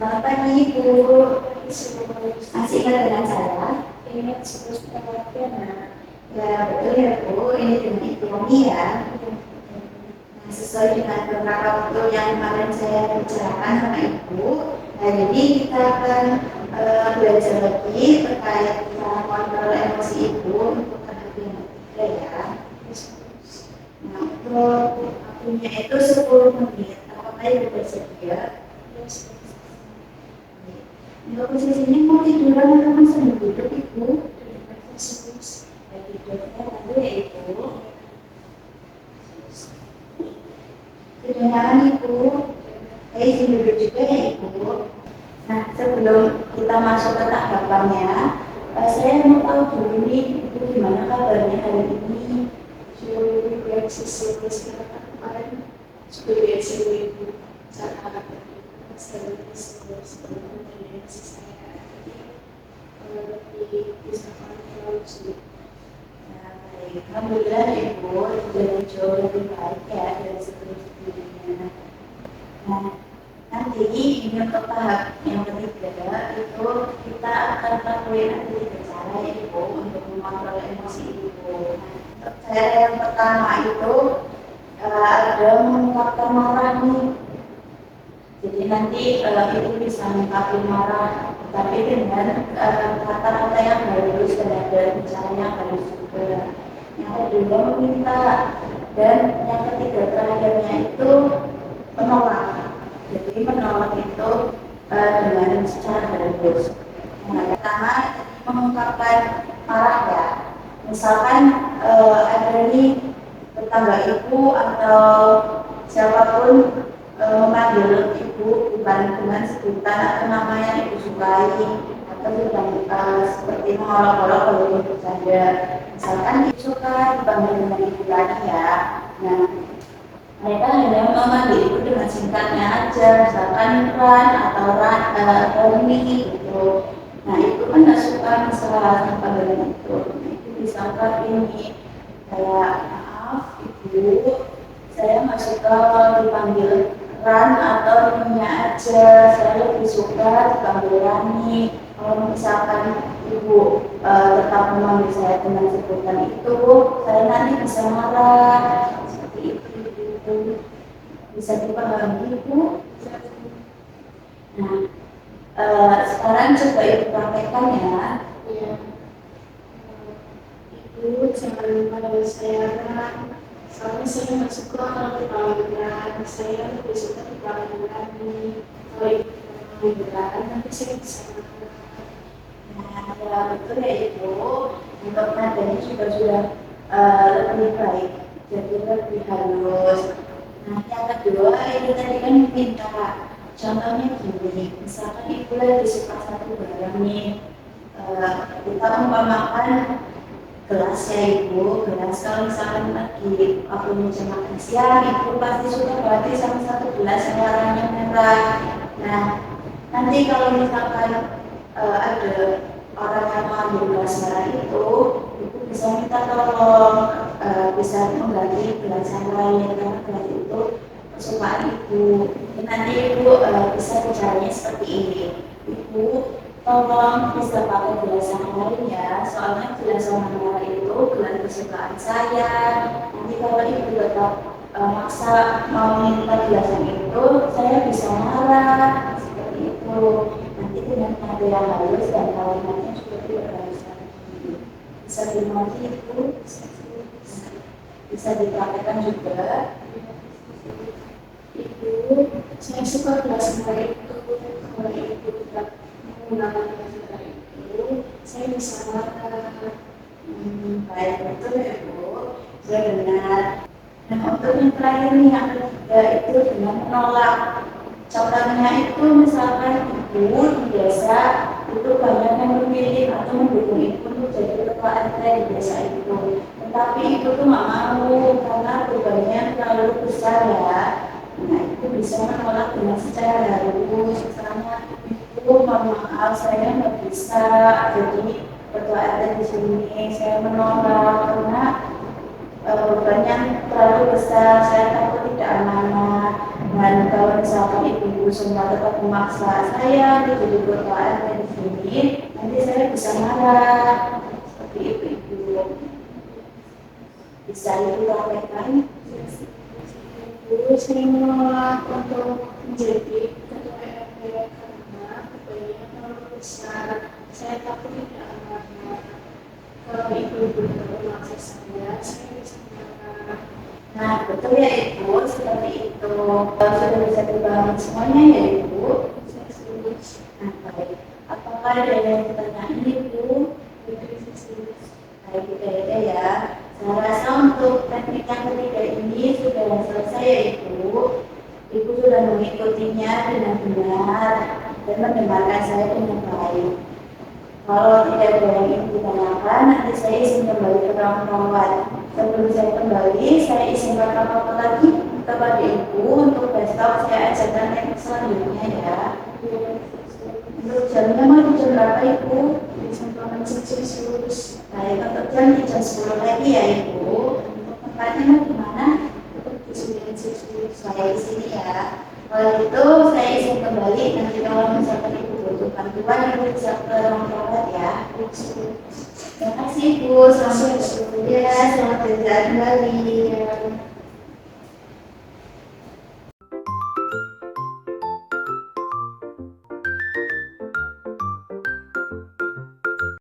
Selamat pagi Ibu, masih ingat dengan saya? Ingat sekolah nah. Ya betul ya Bu, ini dengan ekonomi ya. Nah, sesuai dengan beberapa waktu yang kemarin saya bicarakan sama Ibu, hari ini kita akan belajar lagi terkait cara kontrol emosi Ibu untuk kehadiran kita ya. Nah, untuk waktunya itu 10 menit. Apakah Ibu bersedia? Untuk posisinya mau tiduran atau masih duduk Ibu? Ya tidurnya dulu ya Ibu. Sudah nyaman Ibu? Izin duduk juga ya Ibu. Nah, sebelum kita masuk ke tahapannya, saya mau tahu dulu nih Ibu gimana kabarnya hari ini? Sudah baik sesuai sekarang kemarin sudah biasa Ibu. Saat saya lebih bisa kontrol sih. Nah, baik. Alhamdulillah Ibu sudah jauh lebih baik ya dari sebelum-sebelumnya. Nah, nanti ini untuk tahap yang ketiga itu kita akan lakuin ada 3 cara ya Ibu untuk mengontrol emosi Ibu. Nah, cara yang pertama itu ada mengungkapkan marah nih. Jadi nanti Ibu bisa mengungkapkan marah, tapi dengan kata-kata yang halus dan ada bicara yang halus juga. Yang kedua meminta, dan yang ketiga terakhirnya itu menolak. Jadi menolak itu dengan secara halus. Yang pertama mengungkapkan marah ya. Misalkan ada nih tetangga Ibu atau siapapun memanggil Ibu bukan dengan sebutan atau nama yang Ibu sukai atau sedang seperti mengolok-olok kalau Ibu bercanda. Misalkan Ibu suka dipanggil dengan Ibu lagi ya. Nah, mereka hanya memanggil Ibu dengan singkatnya aja, misalkan Ran atau Rani gitu. Nah, itu kan nggak suka masalah sama panggilan itu. Nah, itu disangka ini kayak maaf Ibu, saya nggak suka kalau dipanggil Ran atau Nyonya aja, saya lebih suka dipanggil Rani. Kalau misalkan Ibu tetap memanggil saya dengan sebutan itu, saya nanti bisa marah. Seperti itu, bisa dipahami Ibu. Nah, sekarang coba Ibu praktekkan ya. Iya. Ibu jangan panggil saya Ran. Soalnya saya nggak suka kalau dipanggil, saya lebih suka dipanggil Rani. Kalau Ibu dipanggil nanti saya bisa marah. Nah, ya betul ya Ibu. Untuk nadanya juga sudah lebih baik, jadi lebih halus. Nah, yang kedua itu tadi kan minta. Contohnya gini, misalkan Ibu lagi suka satu barang nih, kita umpamakan gelas ya Ibu, gelas. Kalau misalkan lagi waktu meja makan siang, Ibu pasti suka banget sama satu gelas yang warnanya merah. Nah, nanti kalau misalkan ada orang yang mau ambil gelas merah itu, Ibu bisa minta tolong, bisa mengganti gelas yang lain karena gelas itu kesukaan Ibu. Nanti Ibu bisa bicaranya seperti ini, Ibu tolong bisa pakai gelas yang lain ya, soalnya gelas warna merah itu gelas kesukaan saya. Nanti kalau Ibu tetap maksa mau minta gelas yang itu, saya bisa marah. Seperti itu. Nanti dengan nada yang halus dan kalimatnya juga tidak harus lagi. Bisa dimengerti Ibu, bisa dipraktekkan juga. Ibu, saya suka gelas merah itu. Kalau Ibu tidak menggunakan gelas merah itu, saya bisa marah. Baik, betul ya Bu, sudah benar. Nah, untuk yang terakhir nih, yang ketiga itu dengan menolak. Contohnya itu misalkan Ibu di desa itu banyak yang memilih atau mendukung Ibu untuk jadi ketua RT di desa itu. Tetapi Ibu tuh nggak mau karena bebannya terlalu besar ya. Nah, Ibu bisa menolak dengan secara halus. Misalnya, Ibu mohon maaf saya nggak bisa jadi ketua RT di sini. Saya menolak karena beban yang terlalu besar, saya takut tidak amanah. Dan kalau misalkan ibu semua tetap memaksa saya untuk jadi ketua RT di sini, nanti saya bisa marah. Seperti itu ibu. Bisa ibu sampaikan? Ibu saya menolak untuk menjadi ketua RT karena kebanyakan terlalu besar. Saya takut tidak amanah. Kalau ibu memaksa saya bisa marah. Nah, betul ya ibu, seperti itu. Kalau sudah bisa dipahami semuanya ya ibu. Saya setuju. Nah, baik. Apakah ada yang ditanyain ibu? Baik, kita ya. Saya rasa untuk teknik yang ketiga ini sudah selesai ya ibu. Ibu sudah mengikutinya dengan benar dan mendengarkan saya dengan baik. Kalau tidak ada yang ingin ditanyakan, nanti saya izin kembali ke ruang rawat. Sebelum saya kembali, saya izinkan apa lagi kepada ibu untuk besok saya ajarkan teknik selanjutnya ya. Untuk jamnya mau jam berapa ibu? Jam 10. Baik, untuk jam 10 lagi ya ibu. Untuk tempatnya mau di mana? Saya di sini ya. Kalau itu saya izin kembali, nanti kalau misalkan ibu butuh bantuan ibu bisa ke ruang rawat ya. Terima kasih ibu, selamat bertugas, selamat berjalan kembali.